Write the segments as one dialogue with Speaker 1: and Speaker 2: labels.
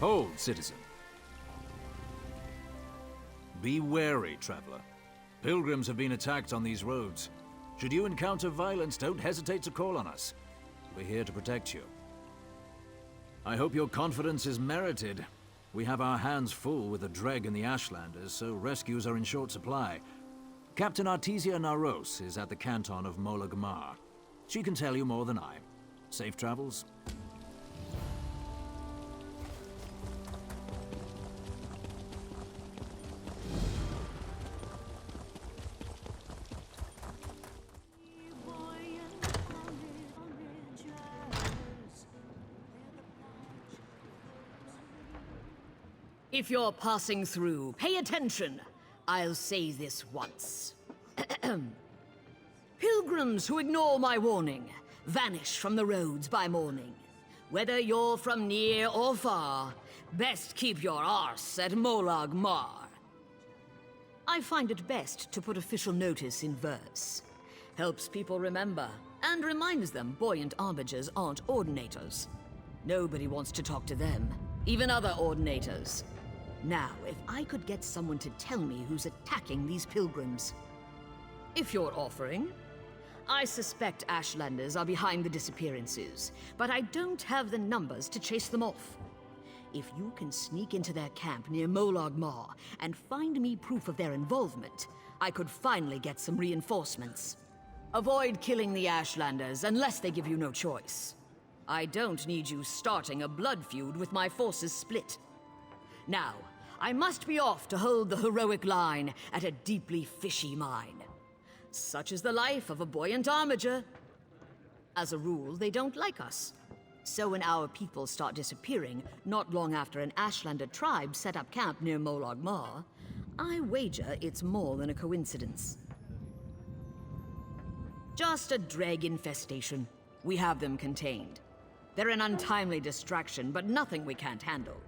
Speaker 1: Hold, citizen. Be wary, traveler. Pilgrims have been attacked on these roads. Should you encounter violence, don't hesitate to call on us. We're here to protect you. I hope your confidence is merited. We have our hands full with the Dreg and the Ashlanders, so rescues are in short supply. Captain Artesia Naros is at the canton of Molag. She can tell you more than I. Safe travels.
Speaker 2: If you're passing through, pay attention. I'll say this once. Pilgrims who ignore my warning, vanish from the roads by morning. Whether you're from near or far, best keep your arse at Molag. I find it best to put official notice in verse. Helps people remember, and reminds them buoyant Armigers aren't ordinators. Nobody wants to talk to them, even other ordinators. Now, if I could get someone to tell me who's attacking these pilgrims. If you're offering. I suspect Ashlanders are behind the disappearances, but I don't have the numbers to chase them off. If you can sneak into their camp near Molag and find me proof of their involvement, I could finally get some reinforcements. Avoid killing the Ashlanders unless they give you no choice. I don't need you starting a blood feud with my forces split. Now, I must be off to hold the heroic line at a deeply fishy mine. Such is the life of a buoyant Armiger. As a rule, they don't like us. So when our people start disappearing, not long after an Ashlander tribe set up camp near Molag, I wager it's more than a coincidence. Just a Dreg infestation. We have them contained. They're an untimely distraction, but nothing we can't handle.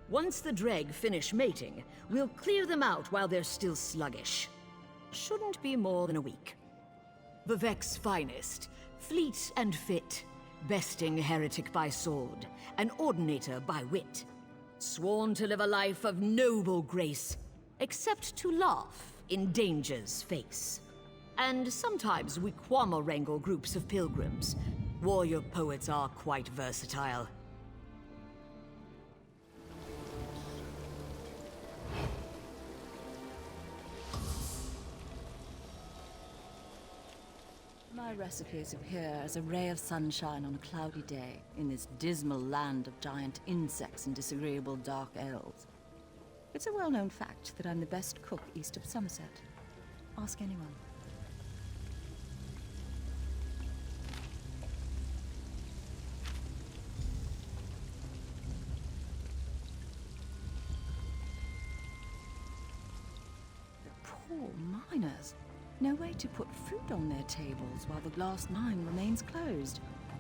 Speaker 2: Once the Dreg finish mating, we'll clear them out while they're still sluggish. Shouldn't be more than a week. Vivek's finest, fleet and fit, besting heretic by sword, an ordinator by wit. Sworn to live a life of noble grace, except to laugh in danger's face. And sometimes we quamma wrangle groups of pilgrims. Warrior poets are quite versatile.
Speaker 3: My recipes appear as a ray of sunshine on a cloudy day in this dismal land of giant insects and disagreeable dark elves. It's a well-known fact that I'm the best cook east of Somerset. Ask anyone. The poor miners. No way to put food on their tables while the glass mine remains closed.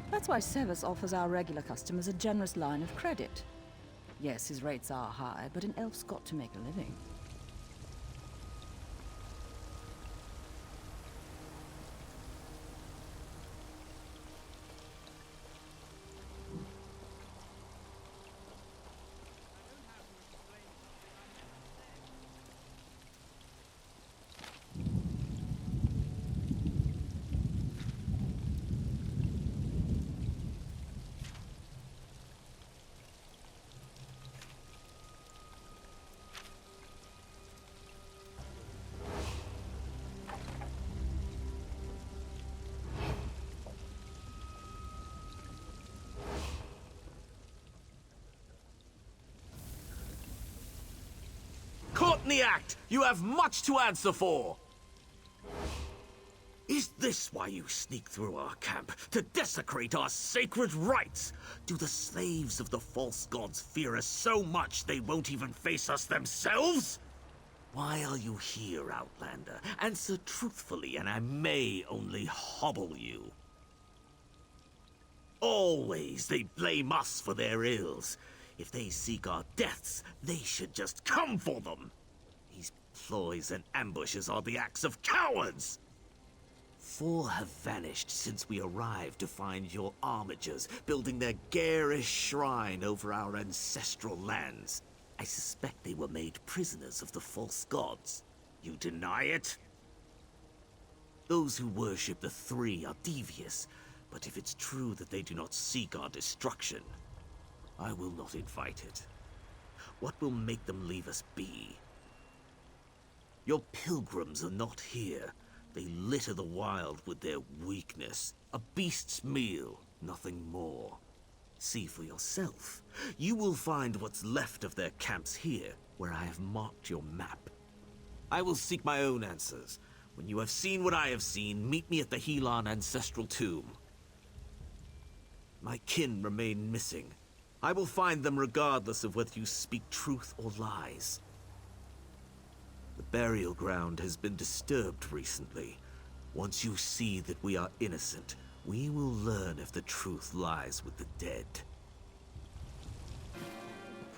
Speaker 3: That's why Severus offers our regular customers a generous line of credit. Yes, his rates are high, but an elf's got to make a living.
Speaker 4: Caught in the act! You have much to answer for! Is this why you sneak through our camp? To desecrate our sacred rites? Do the slaves of the false gods fear us so much they won't even face us themselves? Why are you here, Outlander? Answer truthfully, and I may only hobble you. Always they blame us for their ills. If they seek our deaths, they should just come for them. These ploys and ambushes are the acts of cowards. 4 have vanished since we arrived to find your Armigers building their garish shrine over our ancestral lands. I suspect they were made prisoners of the false gods. You deny it? Those who worship the 3 are devious, but if it's true that they do not seek our destruction, I will not invite it. What will make them leave us be? Your pilgrims are not here. They litter the wild with their weakness. A beast's meal, nothing more. See for yourself. You will find what's left of their camps here, where I have marked your map. I will seek my own answers. When you have seen what I have seen, meet me at the Helan ancestral tomb. My kin remain missing. I will find them regardless of whether you speak truth or lies. The burial ground has been disturbed recently. Once you see that we are innocent, we will learn if the truth lies with the dead.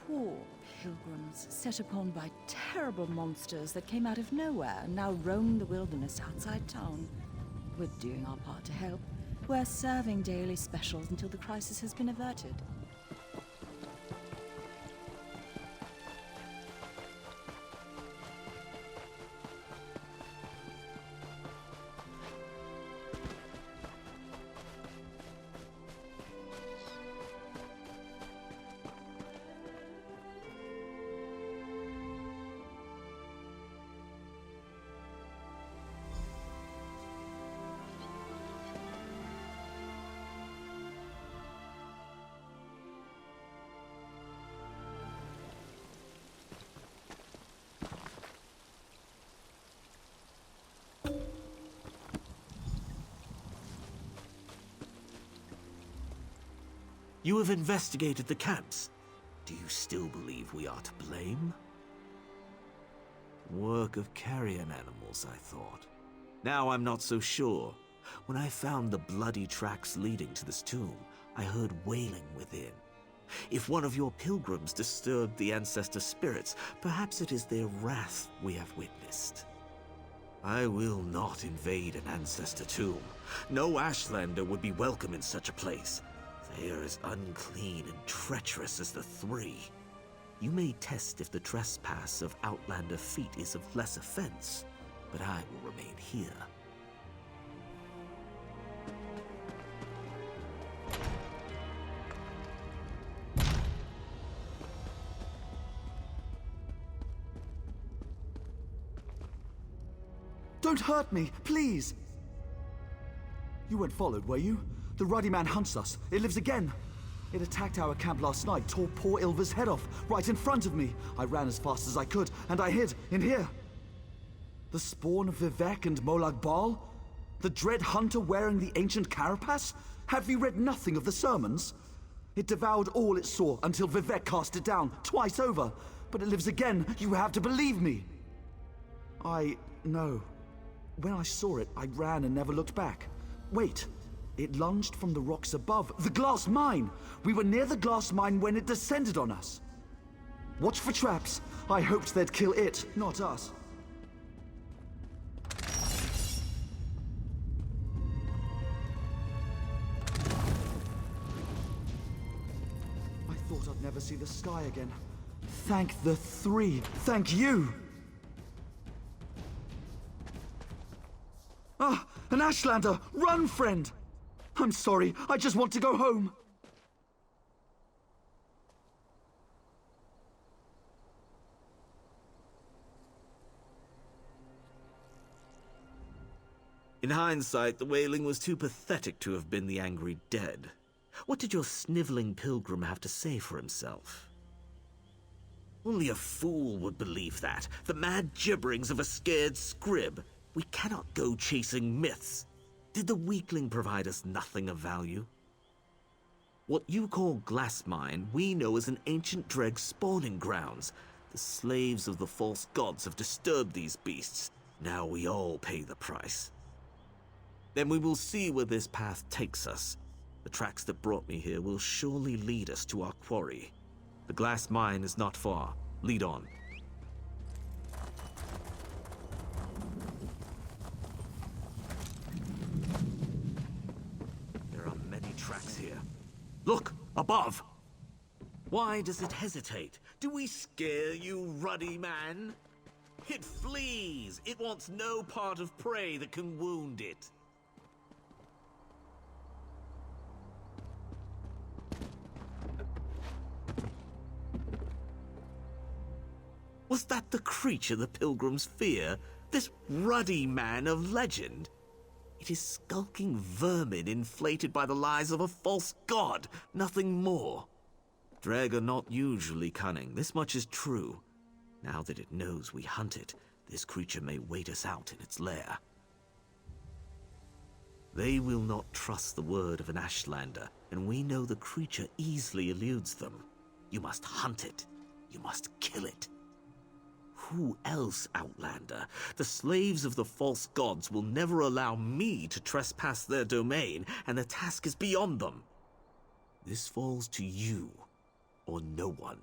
Speaker 3: Poor pilgrims, set upon by terrible monsters that came out of nowhere and now roam the wilderness outside town. We're doing our part to help. We're serving daily specials until the crisis has been averted.
Speaker 4: You have investigated the camps. Do you still believe we are to blame? Work of carrion animals, I thought. Now I'm not so sure. When I found the bloody tracks leading to this tomb, I heard wailing within. If one of your pilgrims disturbed the ancestor spirits, perhaps it is their wrath we have witnessed. I will not invade an ancestor tomb. No Ashlander would be welcome in such a place. They are as unclean and treacherous as the 3. You may test if the trespass of Outlander feet is of less offense, but I will remain here.
Speaker 5: Don't hurt me, please! You weren't followed, were you? The ruddy man hunts us. It lives again. It attacked our camp last night, tore poor Ilva's head off, right in front of me. I ran as fast as I could, and I hid in here. The spawn of Vivek and Molag Bal? The dread hunter wearing the ancient carapace? Have you read nothing of the sermons? It devoured all it saw until Vivek cast it down, twice over. But it lives again. You have to believe me. I know. When I saw it, I ran and never looked back. Wait. It lunged from the rocks above. The glass mine! We were near the glass mine when it descended on us. Watch for traps. I hoped they'd kill it, not us. I thought I'd never see the sky again. Thank the 3. Thank you! Ah, an Ashlander! Run, friend! I'm sorry, I just want to go home.
Speaker 4: In hindsight, the wailing was too pathetic to have been the angry dead. What did your sniveling pilgrim have to say for himself? Only a fool would believe that. The mad gibberings of a scared scrib. We cannot go chasing myths. Did the weakling provide us nothing of value? What you call glass mine, we know as an ancient dreg spawning grounds. The slaves of the false gods have disturbed these beasts. Now we all pay the price. Then we will see where this path takes us. The tracks that brought me here will surely lead us to our quarry. The glass mine is not far. Lead on. above. Why does it hesitate? Do we scare you, ruddy man? It flees. It wants no part of prey that can wound it. Was that the creature the pilgrims fear? This ruddy man of legend? It is skulking vermin inflated by the lies of a false god, nothing more. Dreg are not usually cunning, this much is true. Now that it knows we hunt it, this creature may wait us out in its lair. They will not trust the word of an Ashlander, and we know the creature easily eludes them. You must hunt it. You must kill it. Who else, Outlander? The slaves of the false gods will never allow me to trespass their domain, and the task is beyond them. This falls to you, or no one.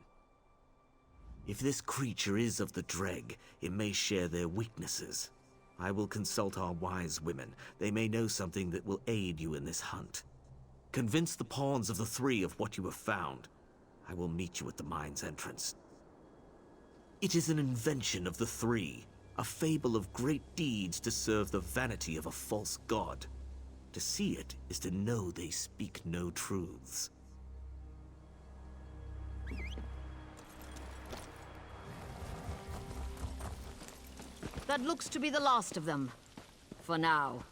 Speaker 4: If this creature is of the Dreg, it may share their weaknesses. I will consult our wise women. They may know something that will aid you in this hunt. Convince the pawns of the three of what you have found. I will meet you at the mine's entrance. It is an invention of the three, a fable of great deeds to serve the vanity of a false god. To see it is to know they speak no truths.
Speaker 2: That looks to be the last of them. For now.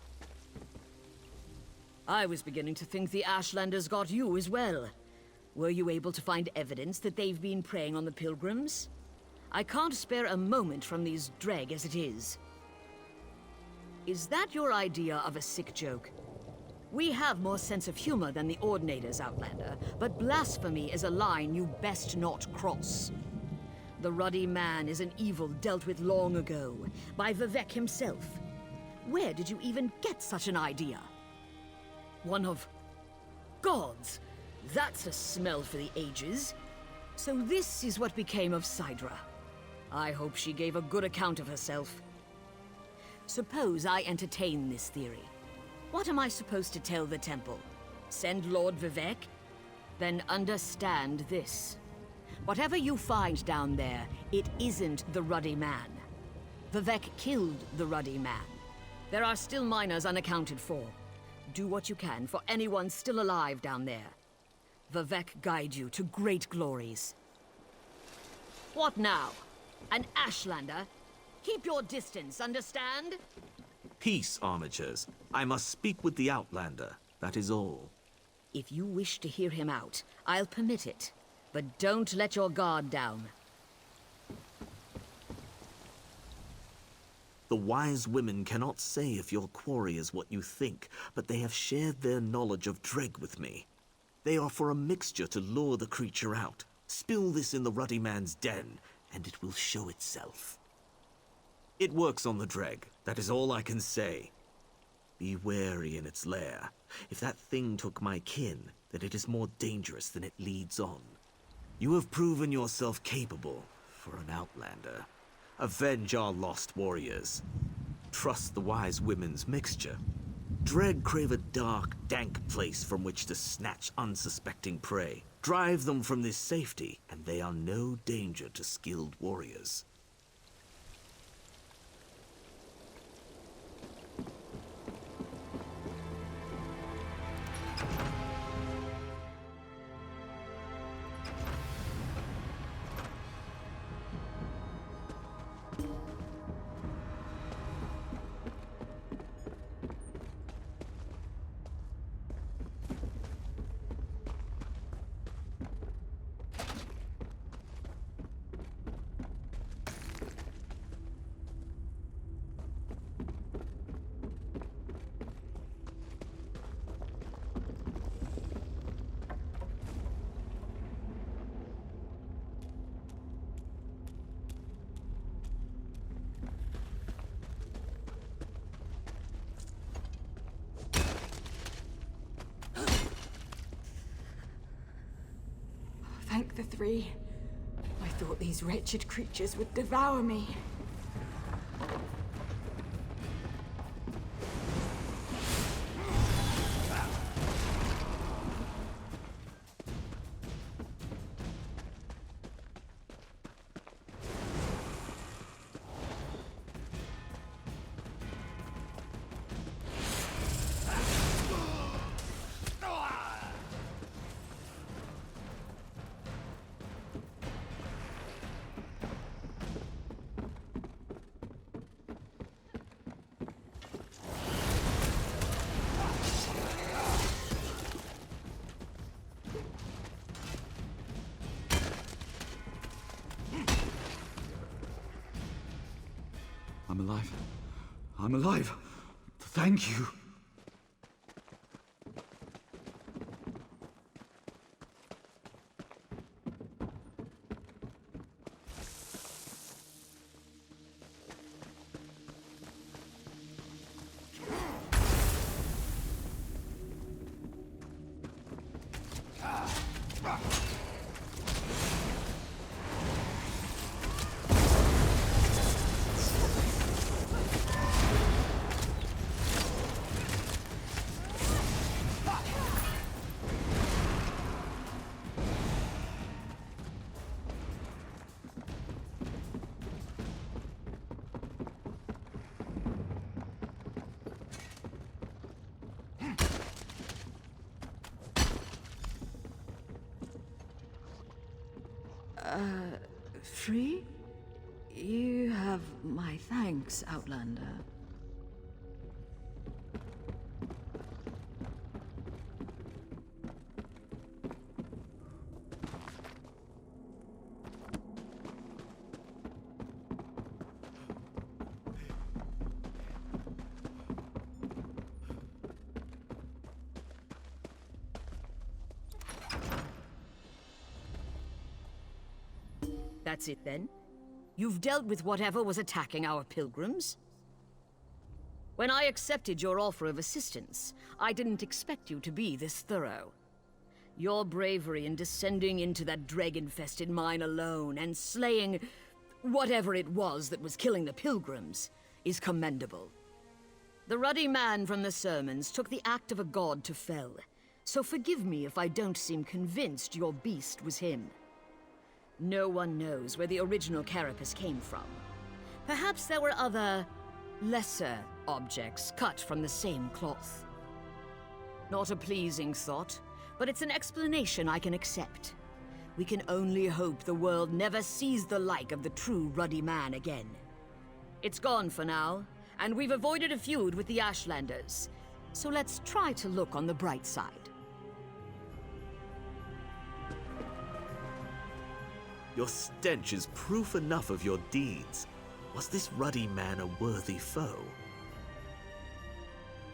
Speaker 2: I was beginning to think the Ashlanders got you as well. Were you able to find evidence that they've been preying on the pilgrims? I can't spare a moment from these Dreg as it is. Is that your idea of a sick joke? We have more sense of humor than the Ordinators, Outlander, but blasphemy is a line you best not cross. The Ruddy Man is an evil dealt with long ago, by Vivek himself. Where did you even get such an idea? One of gods. That's a smell for the ages. So this is what became of Sidra. I hope she gave a good account of herself. Suppose I entertain this theory. What am I supposed to tell the temple? Send Lord Vivek? Then understand this. Whatever you find down there, it isn't the Ruddy Man. Vivek killed the Ruddy Man. There are still miners unaccounted for. Do what you can for anyone still alive down there. Vivek guide you to great glories. What now? An Ashlander? Keep your distance, understand?
Speaker 4: Peace, Armigers. I must speak with the Outlander. That is all.
Speaker 2: If you wish to hear him out, I'll permit it. But don't let your guard down.
Speaker 4: The wise women cannot say if your quarry is what you think, but they have shared their knowledge of Dreg with me. They offer a mixture to lure the creature out. Spill this in the Ruddy Man's den, and it will show itself. It works on the Dreg. That is all I can say. Be wary in its lair. If that thing took my kin, then it is more dangerous than it leads on. You have proven yourself capable for an Outlander. Avenge our lost warriors. Trust the wise women's mixture. Dreg crave a dark, dank place from which to snatch unsuspecting prey. Drive them from this safety, and they are no danger to skilled warriors.
Speaker 6: Thank the three. I thought these wretched creatures would devour me.
Speaker 5: I'm alive. I'm alive. Thank you.
Speaker 3: Free? You have my thanks, Outlander.
Speaker 2: That's it then? You've dealt with whatever was attacking our pilgrims? When I accepted your offer of assistance, I didn't expect you to be this thorough. Your bravery in descending into that dreg-infested mine alone and slaying whatever it was that was killing the pilgrims is commendable. The ruddy man from the sermons took the act of a god to fell, so forgive me if I don't seem convinced your beast was him. No one knows where the original carapace came from. Perhaps there were other, lesser objects cut from the same cloth. Not a pleasing thought, but it's an explanation I can accept. We can only hope the world never sees the like of the true ruddy man again. It's gone for now, and we've avoided a feud with the Ashlanders. So let's try to look on the bright side.
Speaker 4: Your stench is proof enough of your deeds. Was this ruddy man a worthy foe?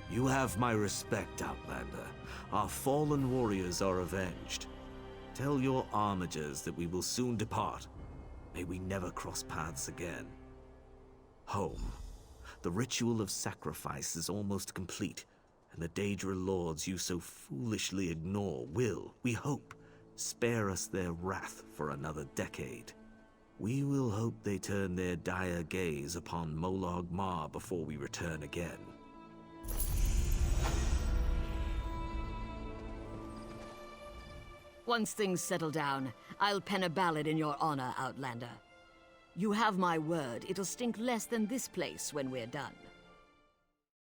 Speaker 4: You have my respect, Outlander. Our fallen warriors are avenged. Tell your Armigers that we will soon depart. May we never cross paths again. Home. The ritual of sacrifice is almost complete, and the Daedra lords you so foolishly ignore will, we hope, spare us their wrath for another decade. We will hope they turn their dire gaze upon Molag Mar before we return again.
Speaker 2: Once things settle down, I'll pen a ballad in your honor, Outlander. You have my word, it'll stink less than this place when we're done.